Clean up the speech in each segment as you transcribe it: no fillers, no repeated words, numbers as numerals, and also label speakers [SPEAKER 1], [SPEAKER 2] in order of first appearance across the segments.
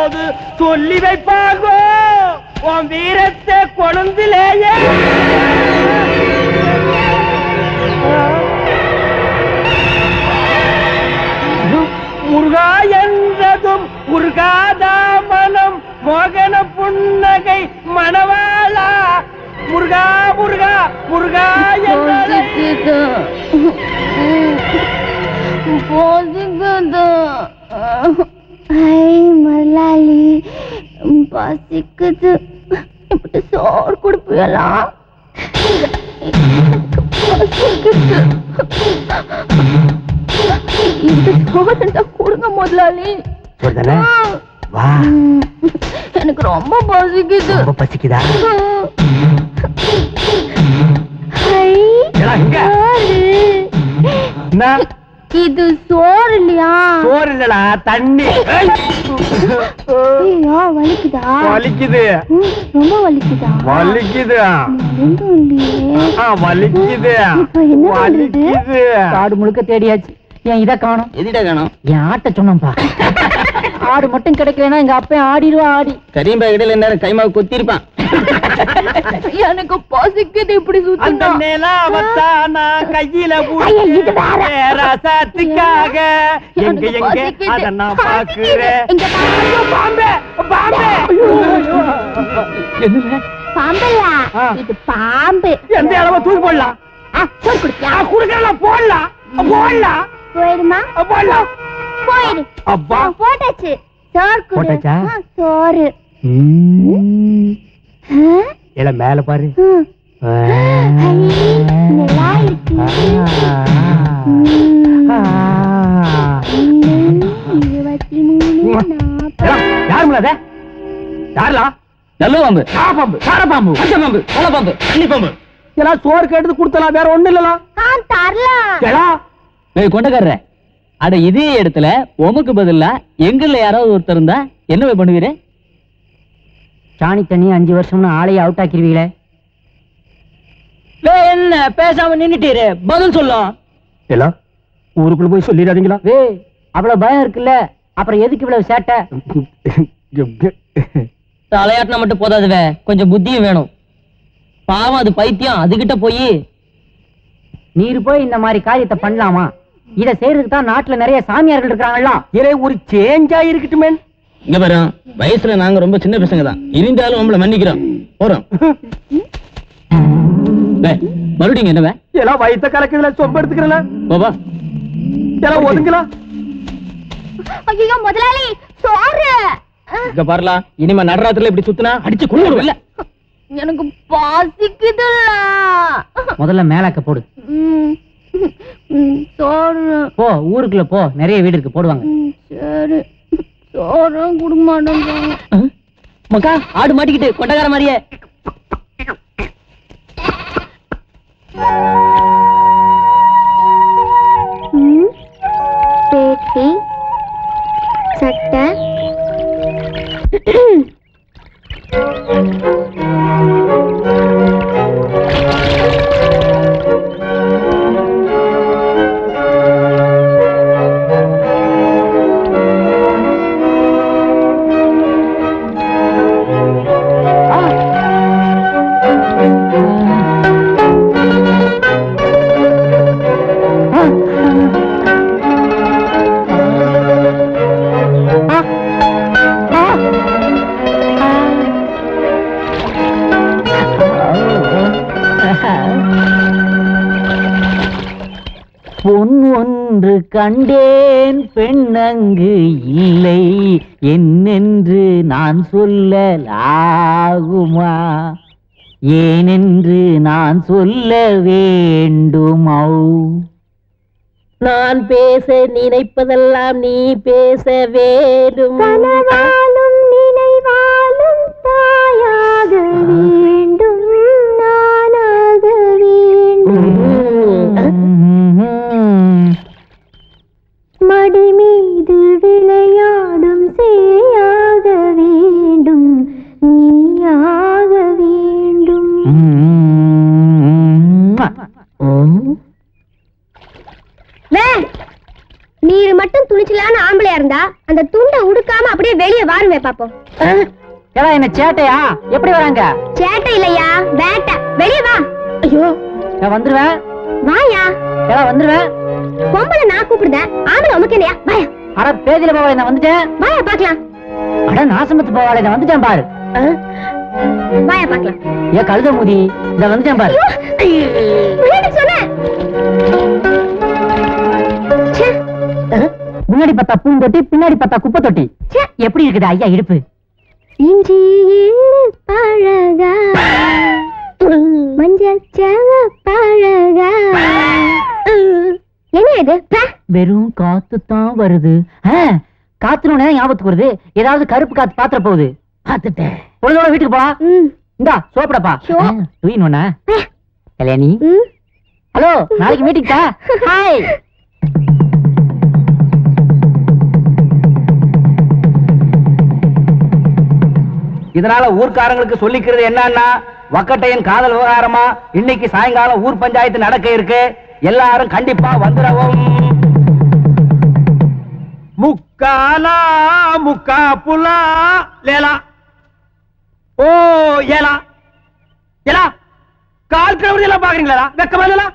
[SPEAKER 1] போது சொல்லி வைப்பாங்கோ உன் வீரத்தை கொழுந்திலேயே. முருகா என்றதும் முருகாதா மனம் மோகன புன்னகை மணவாளா முருகா முருகா முருகா
[SPEAKER 2] மல்லாளி பசிக்குது. இப்படி சோறு கொடுப்பீங்களா? கொடுங்க முதலாளி. எனக்கு ரொம்ப பசிக்குது.
[SPEAKER 1] பசிக்குதா?
[SPEAKER 2] இது சோறு இல்லையா?
[SPEAKER 1] சோறு இல்லடா, தண்ணி.
[SPEAKER 2] வலிக்குதா?
[SPEAKER 1] வலிக்குது.
[SPEAKER 2] ரொம்ப வலிக்குதா?
[SPEAKER 1] வலிக்குது. வலிக்குது. வலிக்குது.
[SPEAKER 3] காடு முழுக்க தேடியாச்சு. ஏன் இதை காணும்?
[SPEAKER 1] எதிட்ட காணும்?
[SPEAKER 3] என் ஆட்ட சொன்னப்பா. ஆடு மட்டும் கிடைக்கலன்னா எங்க அப்பா ஆடிடுவா. ஆடி
[SPEAKER 1] கரீம்பா இடையில நேரம் கைமாவை கொத்திருப்பான்.
[SPEAKER 2] எனக்கு பசிக்குது. இப்படி
[SPEAKER 1] அந்த நிலாவத்தானா கையில ரசத்துக்காக எங்க எங்க அத நான் பாக்குறேன். பாம்பே பாம்பே
[SPEAKER 2] பாம்பல்லா, இது பாம்பு.
[SPEAKER 1] எந்த அளவு தூக்கி போடலாம்? குடுக்கலாம். போடலாம் போடலாம்.
[SPEAKER 2] போயிடுமா?
[SPEAKER 1] போடலாம்.
[SPEAKER 2] போயிடு.
[SPEAKER 1] அப்பா
[SPEAKER 2] போட்டாச்சு. சோறு
[SPEAKER 1] போட்டாச்சா?
[SPEAKER 2] சோறு
[SPEAKER 1] இல்ல மேல பாரு.
[SPEAKER 2] நல்லா இருக்கு. 23
[SPEAKER 1] யாருங்களா? யாருலா? நல்ல பாம்பு, பாம்பு, சார பாம்பு, பச்சை பாம்பு, கொலை பாம்பு, அண்ணி பாம்பு. இதெல்லாம் சோறு கேட்டு கொடுத்தலாம், வேற ஒண்ணு இல்லலாம்.
[SPEAKER 3] கொண்டக்காரர அட இதே இடத்துல உமக்கு பதிலா எங்கள்ல யாராவது ஒருத்தர் இருந்தா என்ன பண்ணுவீரே? சாணி தண்ணி 5 வருஷம்னு ஆளைய அவுட் ஆக்கிருவீங்களே. என்ன பேசாம நின்னுட்டீரு? பதில் சொல்லும்.
[SPEAKER 1] எல்லாம் ஊருக்குள்ள போய் சொல்லிடாதீங்களா?
[SPEAKER 3] அவ்வளவு பயம் இருக்குல்ல, அப்புறம் எதுக்கு இவ்வளவு சேட்டை? தலையாட்டினா மட்டும் போதாதுவே, கொஞ்சம் புத்தியும் வேணும். பாவம் அது பைத்தியம். அதுகிட்ட போய் நீர் போய் இந்த மாதிரி காரியத்தை பண்ணலாமா? இத செய்யறதுக்கு தான் நாட்டுல நிறைய சாமியார்கள் இருக்காங்களா?
[SPEAKER 1] இதே ஒரு சேஞ்சா இருக்கட்டுமே.
[SPEAKER 3] இங்க பாரு, வயசுல நாங்க ரொம்ப சின்ன பசங்க தான், இருந்தாலும் உங்களை மன்னிக்கிறோம். போறோம். மறுபடியும் என்னவே?
[SPEAKER 1] எல்லாம் வயிற்ற கலக்குதுல, சொம்ப எடுத்துக்கிறல.
[SPEAKER 3] பாபா
[SPEAKER 1] எல்லாம் ஒதுங்களா?
[SPEAKER 2] ஐயோ முதலாளி, சோறு.
[SPEAKER 3] இங்க பாருலா, இனிமே நடுராத்திரில இப்படி சுத்தினா அடிச்சு கொள்ளுவோம். இல்ல
[SPEAKER 2] எனக்கு பசிக்குதுல்ல.
[SPEAKER 3] முதல்ல மேலாக்க போடு.
[SPEAKER 2] சோறு
[SPEAKER 3] போ, ஊருக்குள்ள போ, நிறைய வீடு இருக்கு, போடுவாங்க.
[SPEAKER 2] சரி, சோறு கொடுக்க மாட்டேங்க.
[SPEAKER 3] மக்கா ஆடு மாட்டிக்கிட்டு கொண்டகார மாதிரியே.
[SPEAKER 2] பேட்டி சட்டை
[SPEAKER 3] பொன் ஒன்று கண்டேன், பெண்ணங்கு இல்லை என்னென்று நான் சொல்லலாகுமா? ஏனென்று நான் சொல்ல வேண்டுமோ? நான் பேச நினைப்பதெல்லாம் நீ பேச வேண்டும்.
[SPEAKER 2] கனவாலும் நினைவாலும் தாயாக வேண்டும், நானாக வேண்டும். மடி மீது விளையாடும் சேயாக வேண்டும், நீயாக வேண்டும். நீர் மட்டும் துணிச்சலான ஆம்பளையா இருந்தா அந்த துண்டை உடுக்காம அப்படியே வெளியே வாருவே பாப்போம்.
[SPEAKER 3] ஏடா என்ன சேட்டையா? எப்படி வராங்க?
[SPEAKER 2] சேட்டை இல்லையா, வேட்டை. வெளியே வா. ஐயோ,
[SPEAKER 3] நான் வந்துருவேன்.
[SPEAKER 2] வாயா.
[SPEAKER 3] ஏடா வந்துருவேன்.
[SPEAKER 2] பொம்பளை நான் கூப்பிடுதேன், ஆம்பளை உமக்கு என்னையா? வாயா.
[SPEAKER 3] அட பேதில போவாளே, நான் வந்துட்டேன்.
[SPEAKER 2] வாயா பாக்கலாம்.
[SPEAKER 3] அட நாசமத்து போவாளே, நான் வந்துட்டேன் பாரு.
[SPEAKER 2] வாயா பாக்கலாம்.
[SPEAKER 3] ஏ கழுத மூதி, இத வந்துட்டேன் பாரு.
[SPEAKER 2] சொன்னேன்.
[SPEAKER 3] முன்னாடி பார்த்தா பூந்தொட்டி, பின்னாடி பார்த்தா குப்பை தொட்டி. எப்படி இருக்குது ஐயா இடுப்பு?
[SPEAKER 2] இஞ்சி பழகா மஞ்சள் பழகா. என்ன இது?
[SPEAKER 3] வெறும் காத்து தான் வருது. காத்துனோட ஞாபகத்துக்கு வருது, ஏதாவது கருப்பு காத்து பாத்திர போகுது. பாத்துட்டேன். பொழுதோட வீட்டுக்கு போ. இந்தா சோப்படப்பா. தூயின் ஒண்ணா கல்யாணி. ஹலோ, நாளைக்கு மீட்டிங் தா. ஹாய்.
[SPEAKER 1] இதனால ஊர்க்காரங்களுக்கு சொல்லிக்கிறது என்னன்னா, வக்கட்டையன் காதல் விவகாரமா இன்னைக்கு சாயங்காலம் ஊர் பஞ்சாயத்து நடக்க இருக்கு. எல்லாரும் கண்டிப்பா வந்துடவும். முக்காலா முக்கா புலா லேலா ஓ ஏலா ஏலா கால் கிளம்பி எல்லாம் பாக்குறீங்களா? வெக்கமா இல்ல?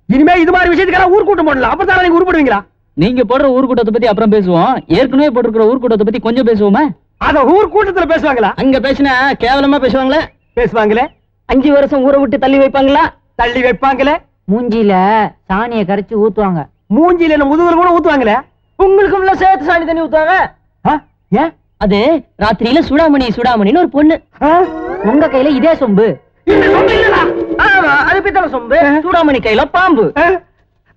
[SPEAKER 1] இனிமே இது மாதிரி விஷயத்துக்கெல்லாம் ஊர் கூட்டம் போடலாம். அப்பதான் நீங்க உருப்படுவீங்களா?
[SPEAKER 4] நீங்க போடுற ஊர்கூட்டத்தை பத்தி அப்புறம் பேசுவோம். ஏற்கனவே போட்டிருக்கிற ஊர்கூட்டத்தை பத்தி கொஞ்சம் பேசுவோமா?
[SPEAKER 1] அத ஊர் கூட்டத்துல பேசுவாங்களா?
[SPEAKER 4] அங்க பேசினா கேவலமா பேசுவாங்களே.
[SPEAKER 1] பேசுவாங்களே.
[SPEAKER 3] 5 வருஷம் ஊரை விட்டு தள்ளி வைப்பாங்களா?
[SPEAKER 1] தள்ளி வைப்பாங்களே.
[SPEAKER 3] மூஞ்சில சாணிய கரைச்சு ஊத்துவாங்க.
[SPEAKER 1] மூஞ்சில என்ன முதுகுல கூட ஊத்துவாங்களே.
[SPEAKER 3] உங்களுக்கும் சேர்த்து சாணி தண்ணி ஊத்துவாங்க.
[SPEAKER 1] ஏன்?
[SPEAKER 3] அது ராத்திரியில சுடாமணின்னு ஒரு பொண்ணு. உங்க கையில இதே சொம்பு.
[SPEAKER 1] இந்த சொம்பு இல்லடா.
[SPEAKER 3] ஆமா, அது பித்தளை சொம்பு. சூடாமணி கையில பாம்பு.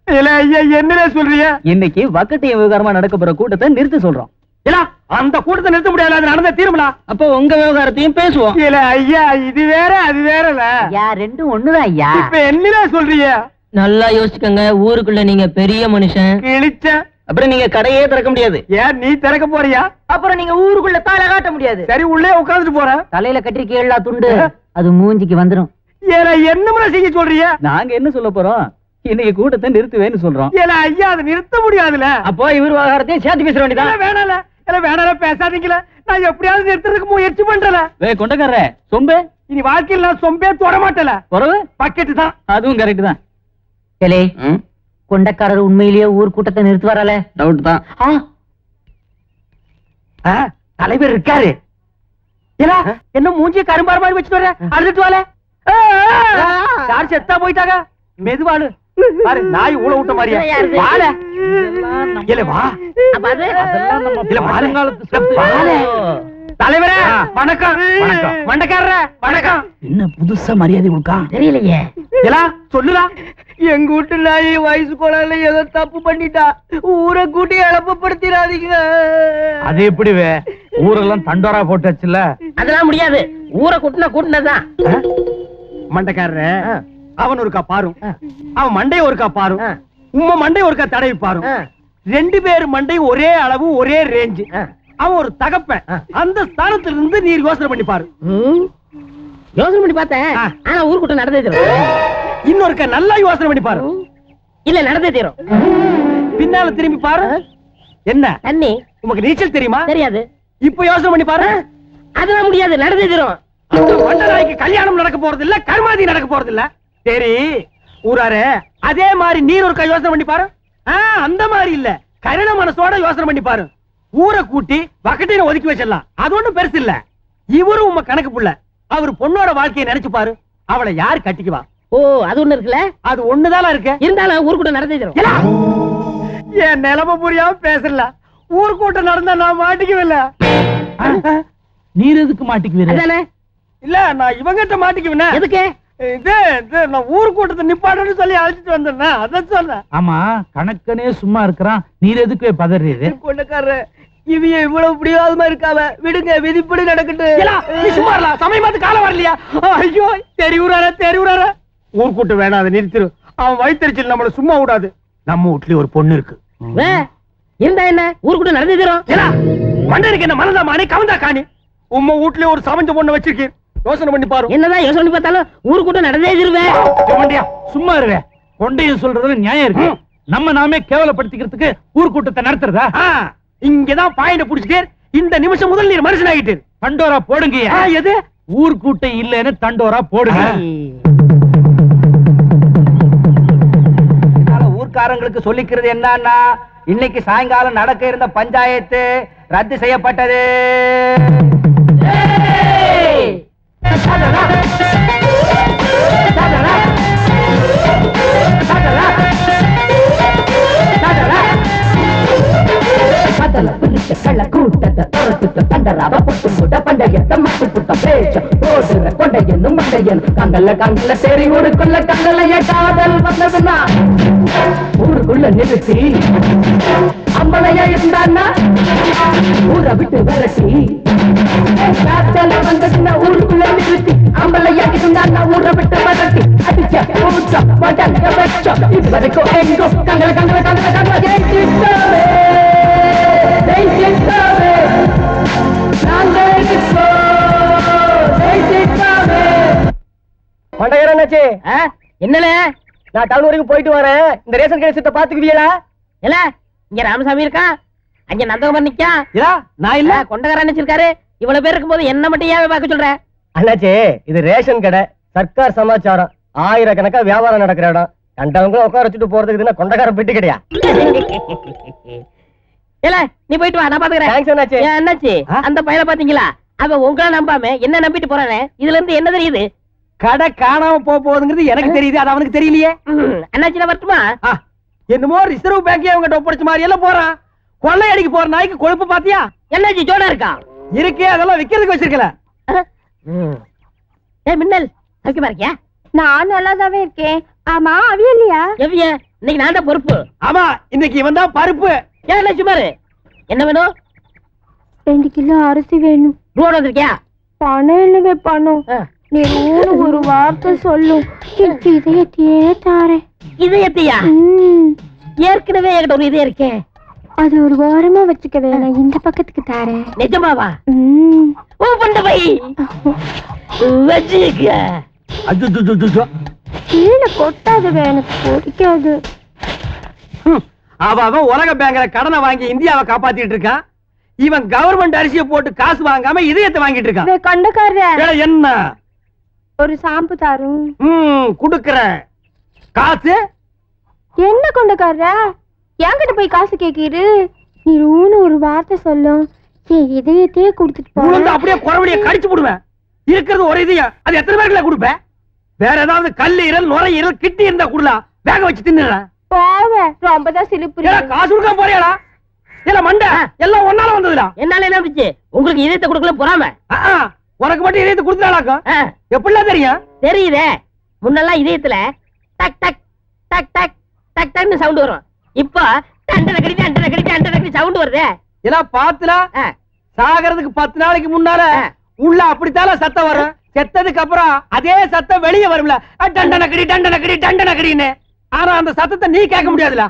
[SPEAKER 1] இல்ல ஐயா, என்னடா சொல்றீங்க?
[SPEAKER 4] இன்னைக்கு வக்கட்டையன் விவகாரமா நடக்க போற கூட்டத்தை நிறுத்த சொல்றோம்.
[SPEAKER 1] இல்ல, அந்த கூட்டத்தை நிறுத்த முடியாது. அது நடந்த தீர்மலா.
[SPEAKER 4] அப்போ உங்க விவகாரத்தையும் பேசுவோம்.
[SPEAKER 1] இல்ல ஐயா, இது வேற அது வேறல.
[SPEAKER 3] ஐயா, ரெண்டும் ஒண்ணுதான் ஐயா.
[SPEAKER 1] இப்ப என்னடா சொல்றீங்க?
[SPEAKER 3] நல்லா யோசிச்சுக்கங்க. ஊருக்குள்ள நீங்க பெரிய மனுஷன்.
[SPEAKER 1] கிழிச்ச.
[SPEAKER 4] அப்புறம் நீங்க கடையே திறக்க முடியாது.
[SPEAKER 1] ஏன் நீ திறக்க போறியா?
[SPEAKER 3] அப்புறம் நீங்க ஊருக்குள்ள தாள காட்ட முடியாது.
[SPEAKER 1] சரி, உள்ளே உட்கார்ந்துட்டு போறேன்.
[SPEAKER 3] தலையில கட்டிருக்கீங்களா துண்டு, அது மூஞ்சிக்கு வந்துரும்.
[SPEAKER 1] ஏன்னா என்ன செய்ய சொல்றீங்க?
[SPEAKER 4] நாங்க என்ன சொல்ல போறோம்? இன்னைக்கு கூட்டத்தை நிறுத்துவேன்னு சொல்றோம்.
[SPEAKER 1] ஏல ஐயா, அதை நிறுத்த முடியாதுல.
[SPEAKER 4] அப்போ இவர் விவகாரத்தையும் சேர்த்து பேச வேண்டியதான்.
[SPEAKER 1] வேணால வேணால பேசாதீங்களா. நான் எப்படியாவது நிறுத்துறதுக்கு முயற்சி பண்றல.
[SPEAKER 4] கொண்டக்கார சொம்பு,
[SPEAKER 1] இனி வாழ்க்கையில் நான் சொம்பே தொட மாட்டல.
[SPEAKER 4] பொறவு
[SPEAKER 1] பக்கெட்டு தான்.
[SPEAKER 4] அதுவும் கரெக்ட் தான்.
[SPEAKER 3] ஏலே, கொண்டக்காரர் உண்மையிலேயே ஊர் கூட்டத்தை நிறுத்துவாரால?
[SPEAKER 4] டவுட் தான்.
[SPEAKER 1] தலைவர் இருக்காரு. என்ன மூஞ்சிய கரும்பார மாதிரி வச்சுட்டு வர? அழுதுட்டு வாழ. யார் செத்தா போயிட்டாங்க? மெதுவாளு பாரு, நாய் ஊழ விட்ட மாதிரியா. வாழ இல்ல வா. தலைவரே வணக்கம். வணக்கம். மண்டக்காரர வணக்கம்.
[SPEAKER 4] என்ன புதுசா மரியாதை கொடுக்கா?
[SPEAKER 3] தெரியலையே.
[SPEAKER 1] சொல்லுடா. எங்க வீட்டு நாய் வயசு கோளாறுல ஏதோ தப்பு பண்ணிட்டா. ஊரை கூட்டி இழப்பப்படுத்திடாதீங்க.
[SPEAKER 4] அது எப்படி ஊரெல்லாம் தண்டோரா போட்டுச்சுல?
[SPEAKER 3] அதெல்லாம் முடியாது. ஊரை கூட்டினதான்.
[SPEAKER 1] மண்டக்காரர அவன் ஒருக்கா பாரு, அவன் மண்டைய ஒருக்கா பாரு, உம்ம மண்டை ஒருக்கா தடவி பாரு. 2 பேர் மண்டை ஒரே அளவு, ஒரே ரேஞ்சு. அவன் ஒரு தகப்பன். அந்த ஸ்தானத்துல இருந்து நீர் யோசனை பண்ணி பாரு.
[SPEAKER 3] யோசனை பண்ணி பார்த்தேன். ஆனா ஊர் கூட்டம் நடந்தே தீரும்.
[SPEAKER 1] இன்னொருக்கா நல்லா யோசனை பண்ணி பாரு.
[SPEAKER 3] இல்ல, நடந்தே தீரும்.
[SPEAKER 1] பின்னால திரும்பி பாரு. என்ன
[SPEAKER 3] தண்ணி?
[SPEAKER 1] உனக்கு நீச்சல் தெரியுமா?
[SPEAKER 3] தெரியாது.
[SPEAKER 1] இப்ப யோசனை பண்ணி பாரு.
[SPEAKER 3] அதெல்லாம் முடியாது, நடந்தே தீரும்.
[SPEAKER 1] மண்டநாய்க்கு கல்யாணம் நடக்க போறது இல்ல, கர்மாதி நடக்க போறது இல்ல. சரி ஊராரு, அதே மாதிரி நீர் ஒரு யோசனை பண்ணி பாரு. அந்த மாதிரி இல்ல, கருண மனசோட யோசனை பண்ணி பாரு. ஊரை கூட்டி வக்கட்டையில ஒதுக்கி வச்சிடலாம். அது ஒண்ணும் பெருசு இல்ல. இவரும் உங்க கணக்கு புள்ள. அவர் பொண்ணோட வாழ்க்கையை நினைச்சு பாரு. அவளை யாரு கட்டிக்குவா?
[SPEAKER 3] ஓ, அது ஒண்ணு இருக்குல்ல.
[SPEAKER 1] அது ஒண்ணுதானா இருக்கு.
[SPEAKER 3] இருந்தாலும் ஊர் கூட்டம் நடந்தே தீரும்.
[SPEAKER 1] என் நிலைமை புரியாம பேசல. ஊர் கூட்டம் நடந்தா நான் மாட்டிக்குவில்ல.
[SPEAKER 4] நீர் எதுக்கு மாட்டிக்குவீரு?
[SPEAKER 1] இல்ல, நான் இவங்கிட்ட மாட்டிக்குவேன்.
[SPEAKER 3] எதுக்கு?
[SPEAKER 1] நான் ஊர் கூட்டத்தை நிப்பாட்டன்னு சொல்லி அழைச்சிட்டு வந்தேன். அதான் சொன்னேன்.
[SPEAKER 4] ஆமா, கணக்கனே சும்மா இருக்கிறான், நீர் எதுக்கு பதறீரு?
[SPEAKER 1] கொண்டக்காரரு இவிய இவ்வளவு பிடிவாதமா இருக்காவ. விடுங்க, விதிப்படி நடக்கட்டு. சும்மா சமயம் பார்த்து காலம் வரலையா? ஐயோ, தெரிவுறார ஊர் கூட்டம் வேணாம், அதை நிறுத்திரு. அவன் வயிற்றுச்சல் நம்மள சும்மா விடாது. நம்ம வீட்லயே ஒரு பொண்ணு இருக்கு.
[SPEAKER 3] இருந்தா என்ன, ஊர் கூட்டம் நடந்தே தீரும்.
[SPEAKER 1] மண்டனுக்கு என்ன மனதா மானே கவந்தா காணி. உம்ம வீட்லயே ஒரு சமைஞ்ச பொண்ணு வச்சிருக்கேன். யோசனை பண்ணி பாரு.
[SPEAKER 3] என்னதான் யோசனை பண்ணி பார்த்தாலும் ஊர் கூட்டம் நடந்தே தீருவேன்.
[SPEAKER 4] சும்மா இருவே. கொண்டையும் சொல்றதுல நியாயம் இருக்கு.
[SPEAKER 1] நம்ம நாமே கேவலப்படுத்திக்கிறதுக்கு ஊர்க்கூட்டத்தை நடத்துறதா? இங்கதான் பாயிண்ட் புடிச்சிட்டு இந்த நிமிஷம் முதல் நீர் மனுஷன் ஆகிட்டு தண்டோரா போடுங்க. எது ஊர்க்கூட்டம் இல்லன்னு தண்டோரா போடுங்க. ஊர்க்காரங்களுக்கு சொல்லிக்கிறது என்னன்னா, இன்னைக்கு சாயங்காலம் நடக்க இருந்த பஞ்சாயத்து ரத்து செய்யப்பட்டது.
[SPEAKER 3] கூட்டத்தை துரத்துட்ட தண்டராவ புட்டு முட்ட பண்டையத்தை மட்டு புட்ட பேச்ச போடுற கொண்டையனும் மண்டையன் கங்கல்ல கங்கல்ல சரி ஊருக்குள்ள கங்கலைய காதல் வந்ததுன்னா ஊருக்குள்ள நிறுத்தி அம்பளையா இருந்தான்னா ஊரை விட்டு விரட்டி காதல் வந்ததுன்னா ஊருக்குள்ள நிறுத்தி அம்பளையா இருந்தான்னா ஊரை விட்டு விரட்டி அடிச்ச ஊச்ச மடங்க வச்ச இது வரைக்கும் எங்கோ கங்கல கங்கல கங்கல கங்கல ஜெயிச்சிட்டாவே
[SPEAKER 1] என்னல நான் டவுன் வரைக்கும் போயிட்டு வரேன். இந்த ரேஷன் கடை சித்த பாத்துக்குவீங்களா?
[SPEAKER 3] இல்ல இங்க ராமசாமி இருக்கா, அங்க நந்தகுமார் நிக்கா.
[SPEAKER 1] நான் இல்ல
[SPEAKER 3] கொண்டகார நினைச்சிருக்காரு. இவ்வளவு பேர் இருக்கும்போது என்ன மட்டும் ஏன் பார்க்க சொல்ற?
[SPEAKER 1] அண்ணாச்சி, இது ரேஷன் கடை, சர்க்கார் சமாச்சாரம், ஆயிரக்கணக்கா வியாபாரம் நடக்கிற இடம். கண்டவங்க உட்கார வச்சுட்டு போறதுக்கு இதுனா கொண்டகார பெட்டி கிடையா?
[SPEAKER 3] இல்ல நீ போயிட்டு வா, நான் பாத்துக்கிறேன்.
[SPEAKER 1] தேங்க்ஸ் அண்ணாச்சி.
[SPEAKER 3] ஏன் அண்ணாச்சி, அந்த பையனை பாத்தீங்களா? அவன் உங்களை நம்பாம என்ன நம்பிட்டு போறானே, இதுல இருந்து என்ன தெரியுது?
[SPEAKER 1] கடை காணாம போகுதுங்கிறது எனக்கு தெரியுது, அது அவனுக்கு தெரியலையே.
[SPEAKER 3] அண்ணாச்சி நான் வரட்டுமா?
[SPEAKER 1] என்னமோ ரிசர்வ் பேங்க் அவங்க ஒப்படைச்ச மாதிரி எல்லாம் போறான். கொள்ளை அடிக்க போற நாய்க்கு கொழுப்பு பாத்தியா?
[SPEAKER 3] என்னாச்சு ஜோடா இருக்கா?
[SPEAKER 1] இருக்கே, அதெல்லாம் விக்கிறதுக்கு வச்சிருக்கல.
[SPEAKER 3] மின்னல் சௌக்கியமா இருக்கியா?
[SPEAKER 2] நான் நல்லாதாவே இருக்கேன். ஆமா அவியலையா?
[SPEAKER 3] எவ்விய இன்னைக்கு நான் தான் பொறுப்பு.
[SPEAKER 1] ஆமா, இன்னைக்கு இவன் தான் பருப்பு.
[SPEAKER 3] ஏன் சுமாரு என்ன வேணும்?
[SPEAKER 2] 2 கிலோ அரிசி வேணும்.
[SPEAKER 3] ரூபா வந்திருக்கியா?
[SPEAKER 2] பணம் இல்லவே பணம். நீ ஒரு வார்த்தை சொல்லும், இதயத்தையே தாரேன்.
[SPEAKER 3] இதயத்தையா? ஏற்கனவே என்கிட்ட ஒரு இதயம் இருக்கேன்.
[SPEAKER 2] அது ஒரு வாரமா வச்சுக்க வேணாம், இந்த பக்கத்துக்கு தாரேன்.
[SPEAKER 3] நிஜமாவா? ஓ பண்ண வை வச்சுக்க.
[SPEAKER 2] கீழே கொட்டாது, எனக்கு பிடிக்காது.
[SPEAKER 1] அவன் உலக பேங்க்ல கடனை வாங்கி இந்தியாவை காப்பாத்திட்டு இருக்கான். இவன் கவர்மெண்ட் அரிசியை போட்டு காசு வாங்காம இதயத்தை வாங்கிட்டு இருக்கான்.
[SPEAKER 2] கண்டக்கார
[SPEAKER 1] என்ன
[SPEAKER 2] ஒரு சாம்பு தாரும்.
[SPEAKER 1] குடுக்கறேன். காசு
[SPEAKER 2] என்ன கொண்டக்கார? என்கிட்ட போய் காசு கேக்குது. நீ ஒரு வார்த்தை சொல்லும், என் இதயத்தையே குடுத்துட்டு போறேன்.
[SPEAKER 1] அப்படியே குறவழிய கடிச்சு போடுவேன். இருக்கிறது ஒரு இதயம், அது எத்தனை பேருக்குள்ள கொடுப்பேன்? வேற ஏதாவது கல்லீரல், நுரையீரல், கிட்டி இருந்தா குடலாம், வேக வச்சு தின்னுறேன்.
[SPEAKER 2] போவேன், ரொம்பதான் சிரிப்பு.
[SPEAKER 1] காசு கொடுக்க போறியாடா? இல்ல மண்டை எல்லாம் ஒன்னால வந்ததுடா.
[SPEAKER 3] என்னால என்ன இருந்துச்சு? உங்களுக்கு இதயத்தை கொடுக்கல பொறாம.
[SPEAKER 1] உனக்கு மட்டும் இதயத்தை கொடுத்தாலாக்கும். எப்படிலாம் தெரியும்?
[SPEAKER 3] தெரியுதே, முன்னெல்லாம் இதயத்துல டக் டக் டக் டக் டக் டக்னு சவுண்ட் வரும். இப்ப டண்டன கடி டண்டன கடி டண்டன கடி சவுண்ட் வருதே.
[SPEAKER 1] எல்லாம் பாத்துடா. சாகிறதுக்கு 10 நாளைக்கு முன்னால உள்ள அப்படித்தால சத்தம் வரும். செத்ததுக்கு அப்புறம் அதே சத்தம் வெளியே வரும்ல, டண்டன கடி டண்டன கடி டண்டன கடின்னு. ஆனா அந்த சத்தத்தை நீ கேட்க முடியாதுல.